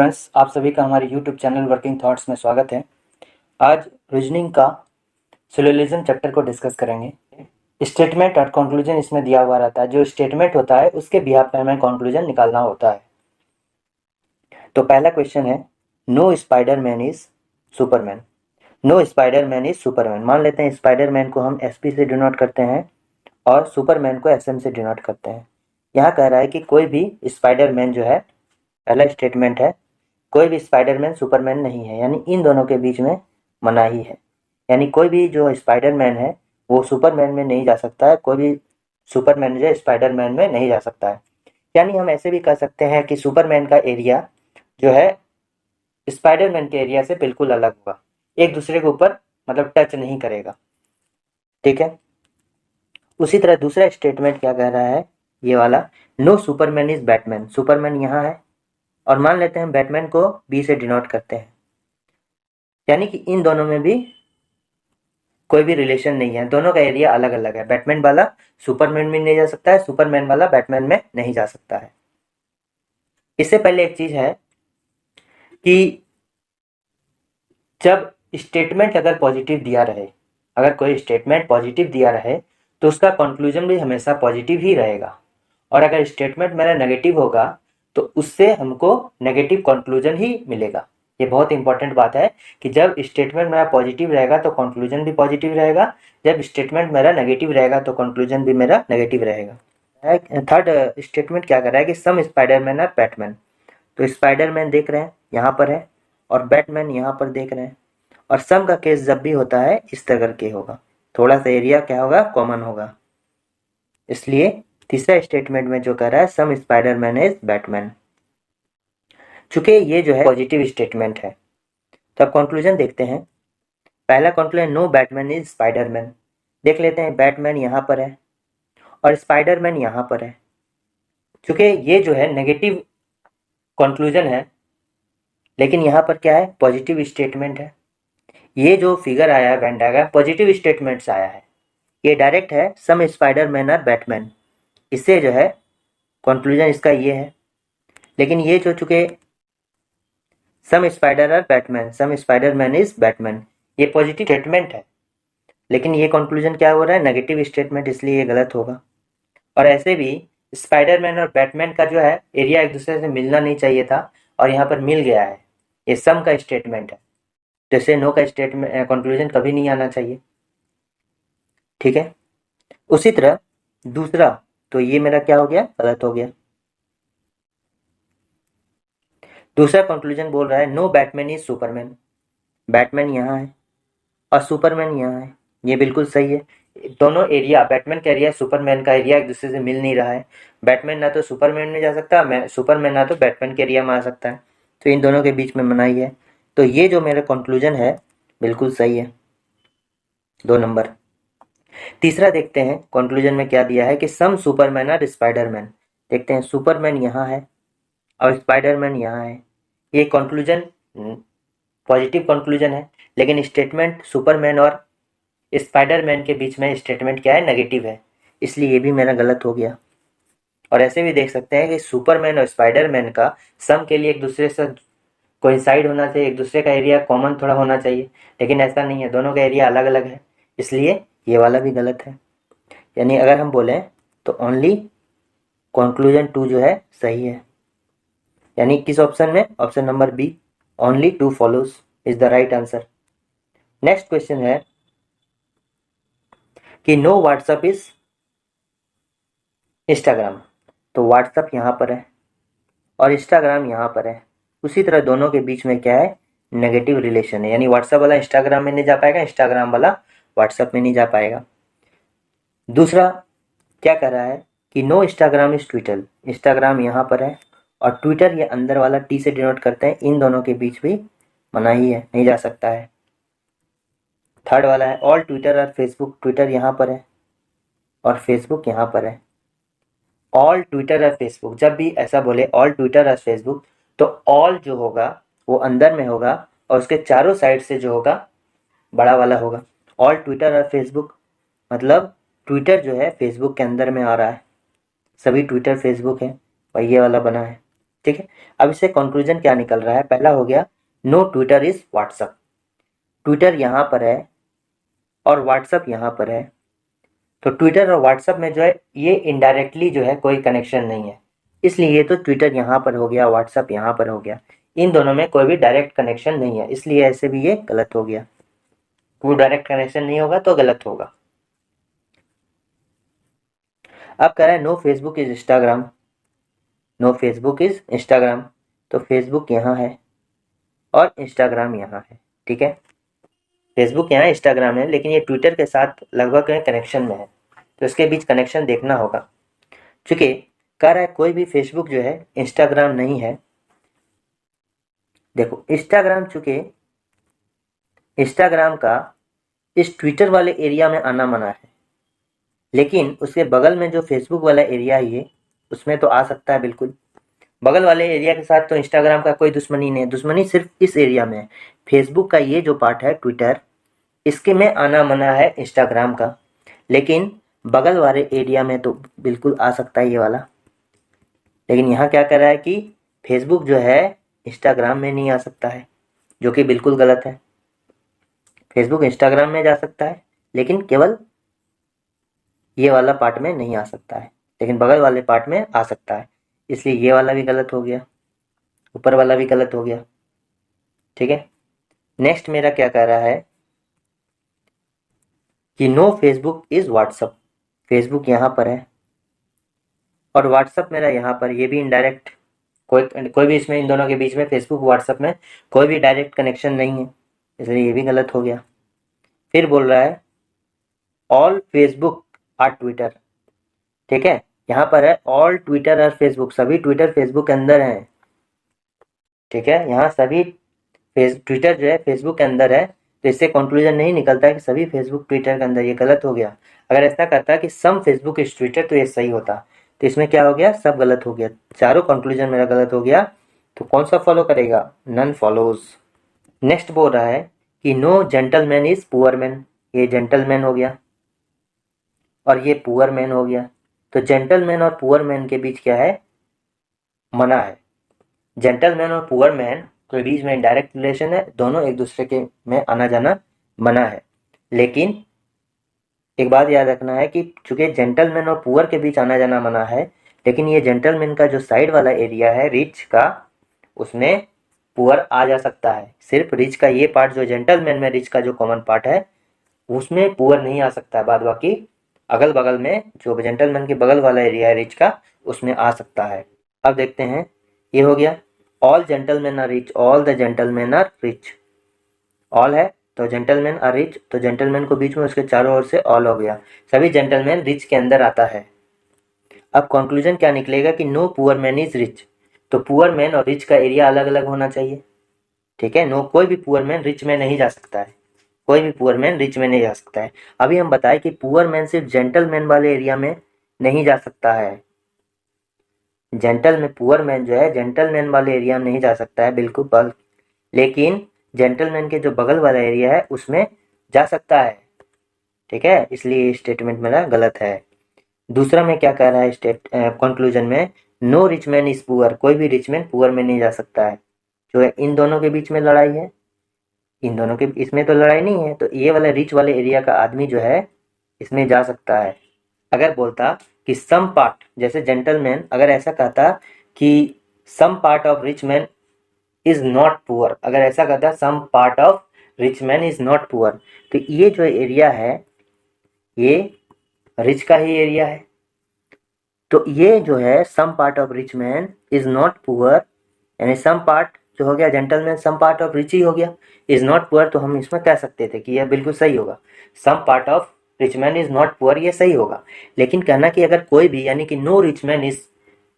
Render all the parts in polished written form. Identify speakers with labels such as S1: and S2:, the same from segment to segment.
S1: Friends, आप सभी का हमारे YouTube चैनल वर्किंग थॉट्स में स्वागत है। आज रीजनिंग का सिलोजिज्म चैप्टर को डिस्कस करेंगे। स्टेटमेंट और कंक्लूजन इसमें दिया हुआ रहता है। जो स्टेटमेंट होता है उसके बिहाफ पे हमें कंक्लूजन निकालना होता है। तो पहला क्वेश्चन है, no Spiderman is Superman. No Spiderman is Superman. मान लेते हैं स्पाइडरमैन को हम SP से डिनोट करते हैं और सुपरमैन को SM से डिनोट करते हैं। यहाँ कह रहा है कि कोई भी स्पाइडरमैन जो है, पहला स्टेटमेंट है, कोई भी स्पाइडरमैन सुपरमैन नहीं है, यानी इन दोनों के बीच में मनाही है। यानी कोई भी जो स्पाइडरमैन है वो सुपरमैन में नहीं जा सकता है, कोई भी सुपरमैन जो स्पाइडरमैन में नहीं जा सकता है। यानी हम ऐसे भी कह सकते हैं कि सुपरमैन का एरिया जो है स्पाइडरमैन के एरिया से बिल्कुल अलग होगा, एक दूसरे के ऊपर मतलब टच नहीं करेगा। ठीक है। उसी तरह दूसरा स्टेटमेंट क्या कह रहा है, ये वाला, no Superman is Batman. Superman यहाँ है और मान लेते हैं बैटमैन को B से डिनोट करते हैं, यानी कि इन दोनों में भी कोई भी रिलेशन नहीं है, दोनों का एरिया अलग अलग है। बैटमैन वाला सुपरमैन में नहीं जा सकता है, सुपरमैन वाला बैटमैन में नहीं जा सकता है। इससे पहले एक चीज है कि जब स्टेटमेंट अगर पॉजिटिव दिया रहे, अगर कोई स्टेटमेंट पॉजिटिव दिया रहे तो उसका कंक्लूजन भी हमेशा पॉजिटिव ही रहेगा, और अगर स्टेटमेंट मेरा नेगेटिव होगा तो उससे हमको नेगेटिव कंक्लूजन ही मिलेगा। ये बहुत इंपॉर्टेंट बात है कि जब स्टेटमेंट मेरा पॉजिटिव रहेगा तो कंक्लूजन भी पॉजिटिव रहेगा, जब स्टेटमेंट मेरा नेगेटिव रहेगा तो कंक्लूजन भी मेरा नेगेटिव रहेगा। थर्ड स्टेटमेंट क्या कर रहा है कि सम स्पाइडरमैन और बैटमैन। तो स्पाइडरमैन देख रहे हैं यहाँ पर है और बैटमैन यहाँ पर देख रहे हैं, और सम का केस जब भी होता है इस तरह करके होगा, थोड़ा सा एरिया क्या होगा, कॉमन होगा। इसलिए तीसरा स्टेटमेंट में जो कह रहा है सम स्पाइडरमैन इज बैटमैन, चूंकि ये जो है पॉजिटिव स्टेटमेंट है। तो अब कंक्लूजन देखते हैं। पहला conclusion, no Batman is Spiderman. देख लेते हैं, बैटमैन यहाँ पर है और स्पाइडरमैन यहाँ पर है। चूंकि ये जो है नेगेटिव कंक्लूजन है, लेकिन यहाँ पर क्या है, पॉजिटिव स्टेटमेंट है। ये जो फिगर आया है वेन डायग्राम पॉजिटिव स्टेटमेंट से आया है, ये डायरेक्ट है सम स्पाइडरमैन और बैटमैन, इससे जो है कंक्लूजन इसका ये है। लेकिन ये जो चूंकि सम स्पाइडर और Batman, some Spiderman is Batman, ये पॉजिटिव स्टेटमेंट है, लेकिन ये कंक्लूजन क्या हो रहा है, नेगेटिव स्टेटमेंट, इसलिए ये गलत होगा। और ऐसे भी स्पाइडरमैन और बैटमैन का जो है एरिया एक दूसरे से मिलना नहीं चाहिए था और यहाँ पर मिल गया है, ये सम का स्टेटमेंट है, जैसे नो का स्टेटमेंट कंक्लूजन कभी नहीं आना चाहिए। ठीक है। उसी तरह दूसरा, तो ये मेरा क्या हो गया, गलत हो गया। दूसरा कंक्लूजन बोल रहा है no Batman is Superman. Batman यहाँ है और सुपरमैन यहाँ है, ये बिल्कुल सही है। दोनों एरिया, बैटमैन का एरिया सुपरमैन का एरिया एक दूसरे से मिल नहीं रहा है। बैटमैन ना तो सुपरमैन में जा सकता, सुपरमैन ना तो बैटमैन के एरिया में आ सकता है, तो इन दोनों के बीच में मनाही है। तो ये जो मेरा कंक्लूजन है बिल्कुल सही है, 2 नंबर। तीसरा देखते हैं कंक्लूजन में क्या दिया है कि सम सुपरमैन और स्पाइडरमैन। देखते हैं, सुपरमैन यहाँ है और स्पाइडरमैन यहाँ है। ये कंक्लूजन पॉजिटिव कंक्लूजन है, लेकिन स्टेटमेंट सुपरमैन और स्पाइडरमैन के बीच में स्टेटमेंट क्या है, नेगेटिव है, इसलिए ये भी मेरा गलत हो गया। और ऐसे भी देख सकते हैं कि सुपरमैन और स्पाइडरमैन का सम के लिए एक दूसरे से कोइंसाइड होना चाहिए, एक दूसरे का एरिया कॉमन थोड़ा होना चाहिए, लेकिन ऐसा नहीं है, दोनों का एरिया अलग अलग है, इसलिए ये वाला भी गलत है। यानी अगर हम बोलें तो ओनली कंक्लूजन 2 जो है सही है, यानी किस ऑप्शन में, option number B, only 2 follows is the right answer. Next question है कि नो व्हाट्सएप इज इंस्टाग्राम। तो व्हाट्सएप यहाँ पर है और इंस्टाग्राम यहाँ पर है, उसी तरह दोनों के बीच में क्या है, नेगेटिव रिलेशन है, यानी व्हाट्सएप वाला इंस्टाग्राम में नहीं जा पाएगा, इंस्टाग्राम वाला व्हाट्सएप में नहीं जा पाएगा। दूसरा क्या कर रहा है कि no Instagram is Twitter. Instagram यहाँ पर है और ट्विटर ये अंदर वाला T से डिनोट करते हैं, इन दोनों के बीच भी मनाही है, नहीं जा सकता है। थर्ड वाला है ऑल ट्विटर और फेसबुक। ट्विटर यहाँ पर है और फेसबुक यहाँ पर है। ऑल ट्विटर और फेसबुक, जब भी ऐसा बोले ऑल ट्विटर और फेसबुक, तो ऑल जो होगा वो अंदर में होगा और उसके चारों साइड से जो होगा बड़ा वाला होगा। ऑल ट्विटर और फेसबुक मतलब ट्विटर जो है फेसबुक के अंदर में आ रहा है, सभी ट्विटर फेसबुक है और ये वाला बना है। ठीक है। अब इससे कंक्लूजन क्या निकल रहा है, पहला हो गया no Twitter is WhatsApp, Twitter यहाँ पर है और व्हाट्सअप यहाँ पर है, तो ट्विटर और व्हाट्सअप में जो है ये इनडायरेक्टली जो है कोई कनेक्शन नहीं है, इसलिए ये तो ट्विटर यहाँ पर हो गया, व्हाट्सअप यहाँ पर हो गया, इन दोनों में कोई भी डायरेक्ट कनेक्शन नहीं है, इसलिए ऐसे भी ये गलत हो गया, कोई डायरेक्ट कनेक्शन नहीं होगा तो गलत होगा। अब कह रहा है no Facebook is Instagram, no Facebook is Instagram, तो फेसबुक यहाँ है और इंस्टाग्राम यहाँ है, ठीक है। फेसबुक यहाँ इंस्टाग्राम है, लेकिन ये ट्विटर के साथ लगभग कनेक्शन में है, तो इसके बीच कनेक्शन देखना होगा। चूंकि कह रहा है कोई भी फेसबुक जो है इंस्टाग्राम नहीं है, देखो इंस्टाग्राम चूंकि इंस्टाग्राम का इस ट्विटर वाले एरिया में आना मना है, लेकिन उसके बगल में जो फेसबुक वाला एरिया है ये उसमें तो आ सकता है बिल्कुल। बगल वाले एरिया के साथ तो इंस्टाग्राम का कोई दुश्मनी नहीं है, दुश्मनी सिर्फ इस एरिया में है। फेसबुक का ये जो पार्ट है ट्विटर, इसके में आना मना है इंस्टाग्राम का, लेकिन बगल वाले एरिया में तो बिल्कुल आ सकता है ये वाला। लेकिन यहाँ क्या कर रहा है कि फेसबुक जो है इंस्टाग्राम में नहीं आ सकता है, जो कि बिल्कुल गलत है। फेसबुक इंस्टाग्राम में जा सकता है, लेकिन केवल ये वाला पार्ट में नहीं आ सकता है, लेकिन बगल वाले पार्ट में आ सकता है, इसलिए ये वाला भी गलत हो गया, ऊपर वाला भी गलत हो गया, ठीक है। नेक्स्ट मेरा क्या कह रहा है कि no Facebook is WhatsApp, Facebook यहाँ पर है और व्हाट्सअप मेरा यहाँ पर, ये भी इनडायरेक्ट, कोई भी इसमें इन दोनों के बीच में फेसबुक व्हाट्सअप में कोई भी डायरेक्ट कनेक्शन नहीं है, इसलिए ये भी गलत हो गया। फिर बोल रहा है ऑल फेसबुक आर ट्विटर, ठीक है, यहाँ पर है ऑल ट्विटर और फेसबुक, सभी ट्विटर फेसबुक के अंदर हैं, ठीक है, यहाँ सभी ट्विटर जो है फेसबुक के अंदर है, तो इससे कंक्लूजन नहीं निकलता है कि सभी फेसबुक ट्विटर के अंदर, ये गलत हो गया। अगर ऐसा करता कि सम फेसबुक इज ट्विटर तो ये सही होता, तो इसमें क्या हो गया, सब गलत हो गया, चारों कंक्लूजन मेरा गलत हो गया, तो कौन सा फॉलो करेगा, नन फॉलोज। नेक्स्ट बोल रहा है कि no gentleman is poor man, ये जेंटलमैन हो गया और ये पुअर मैन हो गया, तो जेंटलमैन और पुअर मैन के बीच क्या है, मना है। जेंटलमैन और पुअर मैन के बीच में डायरेक्ट रिलेशन है, दोनों एक दूसरे के में आना जाना मना है, लेकिन एक बात याद रखना है कि चूंकि जेंटलमैन और पुअर के बीच आना जाना मना है, लेकिन ये जेंटलमैन का जो साइड वाला एरिया है रिच का, उसमें पुअर आ जा सकता है, सिर्फ रिच का ये पार्ट जो जेंटलमैन में रिच का जो कॉमन पार्ट है उसमें पुअर नहीं आ सकता है, बाद बाकी अगल बगल में जो जेंटलमैन के बगल वाला एरिया है रिच का उसमें आ सकता है। अब देखते हैं, ये हो गया all gentleman are rich, all the gentleman are rich, all है तो जेंटलमैन आर रिच, तो जेंटलमैन को बीच में उसके चारों ओर से ऑल हो गया, सभी जेंटलमैन रिच के अंदर आता है। अब कंक्लूजन क्या निकलेगा कि no poor man is rich, तो पुअर मैन और रिच का एरिया अलग अलग होना चाहिए, ठीक है। नो, कोई भी पुअर मैन रिच में नहीं जा सकता है, कोई भी पुअर मैन रिच में नहीं जा सकता है। अभी हम बताए कि पुअर मैन सिर्फ जेंटलमैन वाले एरिया में नहीं जा सकता है, पुअर मैन जो है जेंटलमैन वाले एरिया में नहीं जा सकता है बिल्कुल, लेकिन जेंटलमैन के जो बगल वाला एरिया है उसमें जा सकता है, ठीक है, इसलिए स्टेटमेंट मेरा गलत है। दूसरा में क्या कह रहा है कंक्लूजन में, no rich man is poor, कोई भी रिच मैन पुअर में नहीं जा सकता है, जो है इन दोनों के बीच में लड़ाई है, इन दोनों के इसमें तो लड़ाई नहीं है, तो ये वाला रिच वाले एरिया का आदमी जो है इसमें जा सकता है। अगर बोलता कि सम पार्ट, जैसे जेंटलमैन अगर ऐसा कहता कि some part of rich man is not poor, अगर ऐसा कहता some part of rich man is not poor, तो ये जो एरिया है ये रिच का ही एरिया है, तो ये जो है some part of rich man is not poor, यानी सम पार्ट जो हो गया gentleman some part of rich ही हो गया, इज नॉट पुअर, तो हम इसमें कह सकते थे कि यह बिल्कुल सही होगा, some part of rich man is not poor, ये सही होगा। लेकिन कहना कि अगर कोई भी, यानी कि no rich man is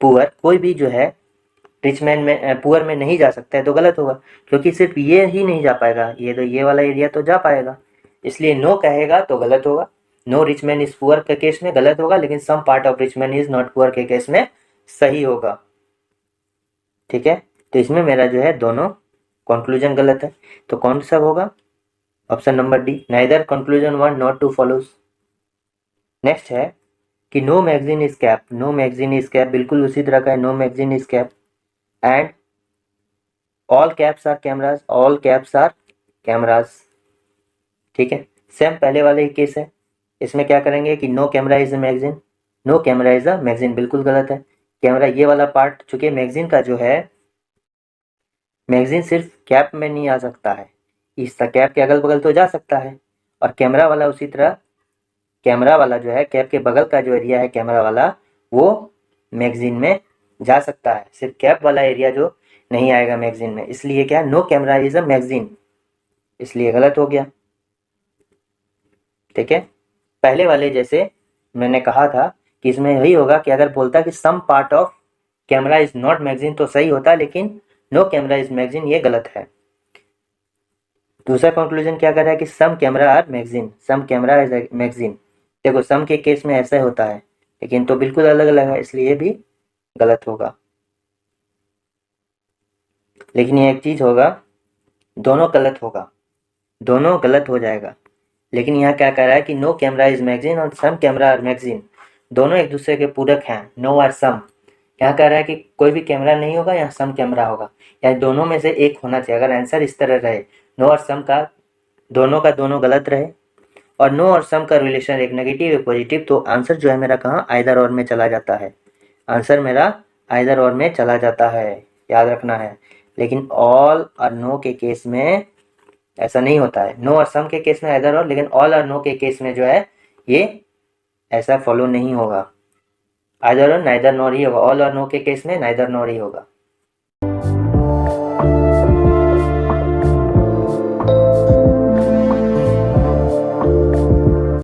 S1: poor, कोई भी जो है रिच मैन में पुअर में नहीं जा सकता है, तो गलत होगा, क्योंकि सिर्फ ये ही नहीं जा पाएगा, ये तो ये वाला एरिया तो जा पाएगा, इसलिए नो कहेगा तो गलत होगा। No rich man is poor के केस में गलत होगा, लेकिन some part of rich man is not poor के केस में सही होगा, ठीक है। तो इसमें मेरा जो है दोनों कंक्लूजन गलत है, तो कौन सा होगा, option number D, neither conclusion one not two follows. Next है कि no magazine is cap, no magazine is cap बिल्कुल उसी तरह का है, no magazine is cap, and all caps are cameras, all caps are cameras. ठीक है, same पहले वाले ही केस है। इसमें क्या करेंगे कि no camera is a magazine, no camera is a magazine बिल्कुल गलत है। कैमरा ये वाला पार्ट, चूंकि मैगजीन का जो है, मैगजीन सिर्फ कैप में नहीं आ सकता है, इसका कैप के अगल बगल तो जा सकता है। और कैमरा वाला उसी तरह, कैमरा वाला जो है कैप के बगल का जो एरिया है कैमरा वाला, वो मैगजीन में जा सकता है, सिर्फ कैप वाला एरिया जो नहीं आएगा मैगजीन में। इसलिए क्या, no camera is a magazine, इसलिए गलत हो गया। ठीक है, पहले वाले जैसे मैंने कहा था कि इसमें यही होगा कि अगर बोलता कि some part of camera is not magazine तो सही होता, लेकिन नो कैमरा इज मैगजीन ये गलत है। दूसरा कंक्लूजन क्या कर रहा है कि some camera are magazine, some camera is magazine. देखो सम के केस में ऐसा होता है, लेकिन तो बिल्कुल अलग अलग है, इसलिए भी गलत होगा। लेकिन ये एक चीज होगा, दोनों गलत होगा, दोनों गलत हो जाएगा। लेकिन यहाँ क्या कह रहा है कि नो कैमरा इज मैगजीन और सम कैमरा आर मैगजीन, दोनों एक दूसरे के पूरक हैं, नो और सम। यहाँ कह रहा है कि कोई भी कैमरा नहीं होगा, यहाँ सम कैमरा होगा, यानी दोनों में से एक होना चाहिए। अगर आंसर इस तरह रहे, नो और सम का दोनों गलत रहे, और नो और सम का रिलेशन एक नेगेटिव है पॉजिटिव, तो आंसर जो है मेरा कहाँ, आइदर और में चला जाता है। आंसर मेरा आइदर और में चला जाता है, याद रखना है। लेकिन ऑल और नो के केस में ऐसा नहीं होता है। नो और सम के केस में आइदर और, लेकिन ऑल और नो के केस में जो है ये ऐसा फॉलो नहीं होगा, आइदर और नाइदर नॉर ही होगा। ऑल और नो के केस में नाइदर नॉर ही होगा।